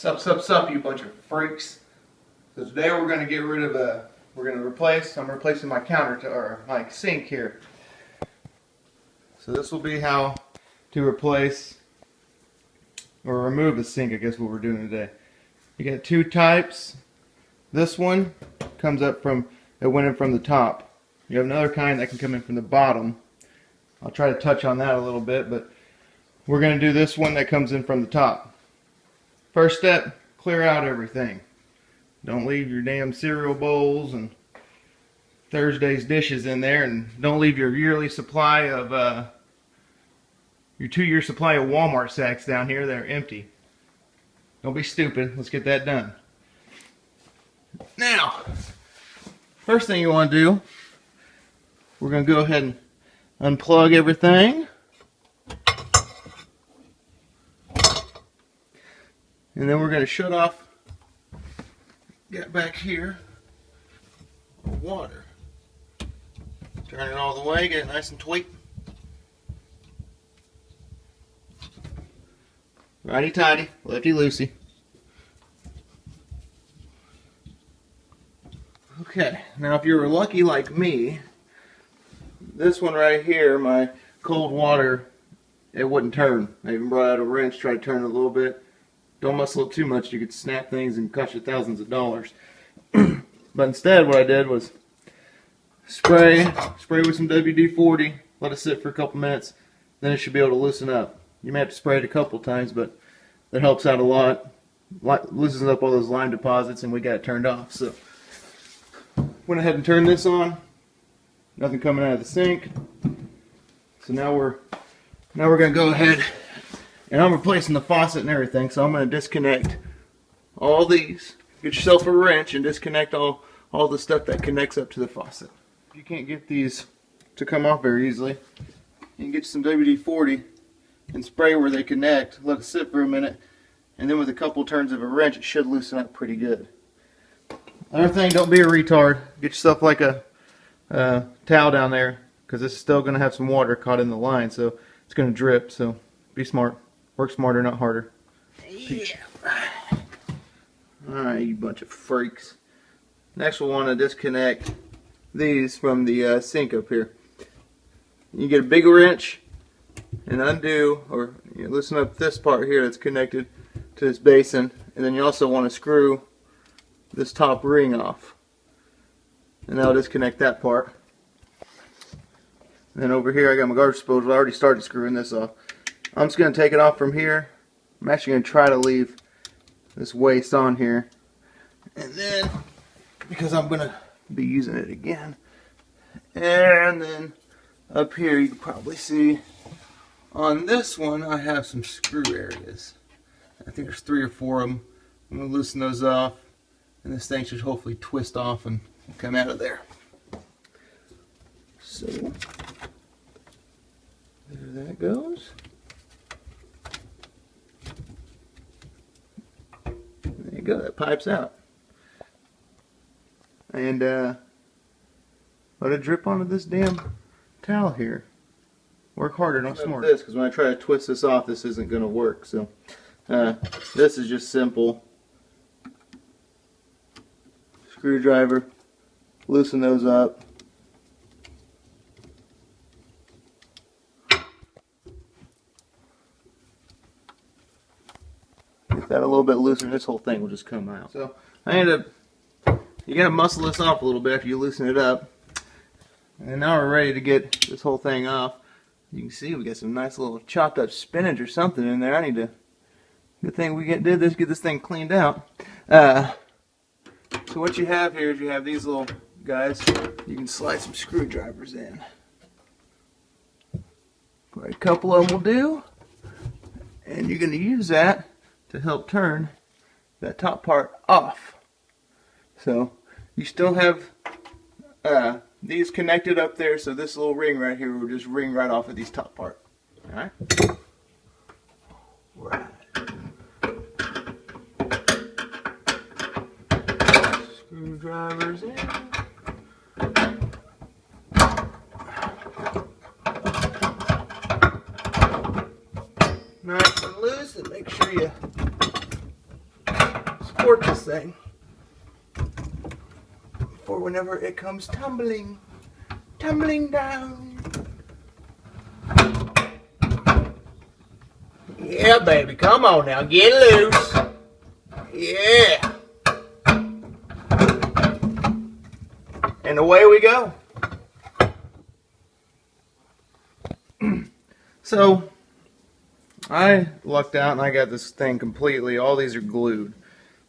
Sup, you bunch of freaks. So today we're going to get rid of I'm replacing my countertop, or my sink here. So this will be how to replace, or remove the sink, I guess what we're doing today. You got two types. This one comes up from, it went in from the top. You have another kind that can come in from the bottom. I'll try to touch on that a little bit, but we're going to do this one that comes in from the top. First step, clear out everything. Don't leave your damn cereal bowls and Thursday's dishes in there, and don't leave your yearly supply of, your 2-year supply of Walmart sacks down here. They're empty. Don't be stupid. Let's get that done. Now, first thing you want to do, we're going to go ahead and unplug everything. And then we're going to shut off, get back here, water. Turn it all the way, get it nice and tight. Righty tighty, lefty loosey. Okay, now if you were lucky like me, this one right here, my cold water, it wouldn't turn. I even brought out a wrench, tried to turn it a little bit. Don't muscle it too much, you could snap things and cost you thousands of dollars. But instead what I did was spray with some WD-40, let it sit for a couple minutes, then it should be able to loosen up. You may have to spray it a couple times, but that helps out a lot. Loosens up all those lime deposits, and we got it turned off. So went ahead and turned this on. Nothing coming out of the sink. So now we're going to go ahead, and I'm replacing the faucet and everything, so I'm going to disconnect all these. Get yourself a wrench and disconnect all the stuff that connects up to the faucet. If you can't get these to come off very easily, you can get some WD-40 and spray where they connect, let it sit for a minute, and then with a couple turns of a wrench it should loosen up pretty good. Another thing, don't be a retard. Get yourself like a towel down there, because this is still going to have some water caught in the line, so it's going to drip, so be smart. Work smarter, not harder. Yeah. Alright, you bunch of freaks. Next we'll want to disconnect these from the sink up here. You get a big wrench and undo, or you loosen up this part here that's connected to this basin, and then you also want to screw this top ring off. And that'll disconnect that part. And then over here I got my garbage disposal. I already started screwing this off. I'm just going to take it off from here. I'm actually going to try to leave this waste on here. And then, because I'm going to be using it again. And then up here you can probably see on this one I have some screw areas. I think there's 3 or 4 of them. I'm going to loosen those off. And this thing should hopefully twist off and come out of there. So, there that goes. There you go, that pipes out. And let it drip onto this damn towel here. Work harder, not smarter. This, because when I try to twist this off, this isn't going to work. So this is just simple. Screwdriver, loosen those up. Get that a little bit looser, and this whole thing will just come out. So you gotta muscle this off a little bit after you loosen it up. And now we're ready to get this whole thing off. You can see we got some nice little chopped up spinach or something in there. Good thing we get this thing cleaned out. So what you have here is you have these little guys. You can slide some screwdrivers in. Quite a couple of them will do. And you're going to use that to help turn that top part off. So you still have these connected up there, so this little ring right here will just ring right off of these top part. Alright? Right. Screwdrivers in. Nice and loose, and make sure you work this thing for whenever it comes tumbling down. Yeah, baby, come on now, get loose. Yeah. And away we go. So, I lucked out and I got this thing completely. All these are glued.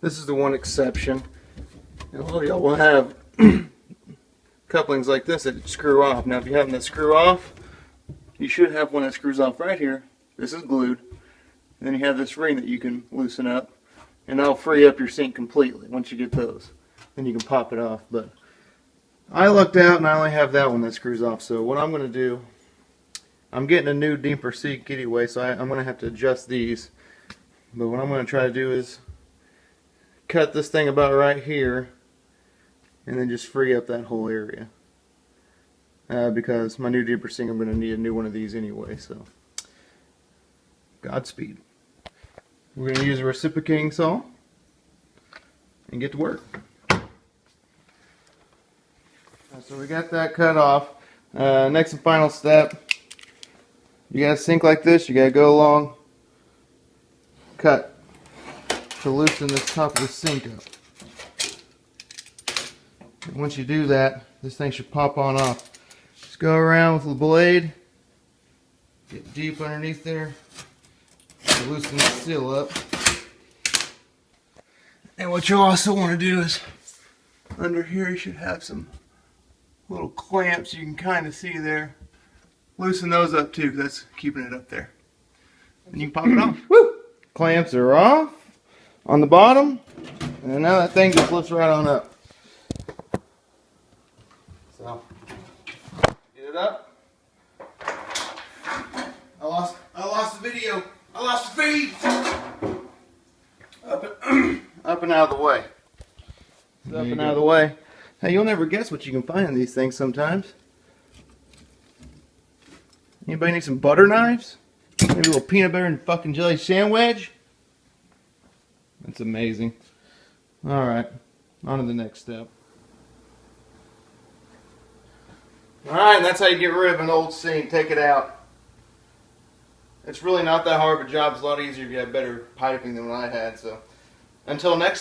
This is the one exception. And a lot of y'all will have couplings like this that screw off. Now, if you have them that screw off, you should have one that screws off right here. This is glued. And then you have this ring that you can loosen up. And that'll free up your sink completely once you get those. Then you can pop it off. But I lucked out and I only have that one that screws off. So what I'm going to do, I'm getting a new deeper sink anyway, so I'm going to have to adjust these. But what I'm going to try to do is cut this thing about right here and then just free up that whole area. Because my new deeper sink, I'm going to need a new one of these anyway. So Godspeed. We're going to use a reciprocating saw and get to work. So we got that cut off. Next and final step. You got a sink like this, you got to go along, cut to loosen this top of the sink up. And once you do that, this thing should pop on off. Just go around with the blade, get deep underneath there, to loosen the seal up. And what you also want to do is, under here you should have some little clamps you can kind of see there. Loosen those up too, because that's keeping it up there. And you can pop it off. Woo! Clamps are off on the bottom, and now that thing just lifts right on up. So, get it up. I lost the video. I lost the feed. Up and out of the way. Up and out of the way. Hey, you'll never guess what you can find in these things sometimes. Anybody need some butter knives? Maybe a little peanut butter and fucking jelly sandwich? That's amazing. Alright, on to the next step. Alright, that's how you get rid of an old sink. Take it out. It's really not that hard of a job. It's a lot easier if you have better piping than what I had. So, until next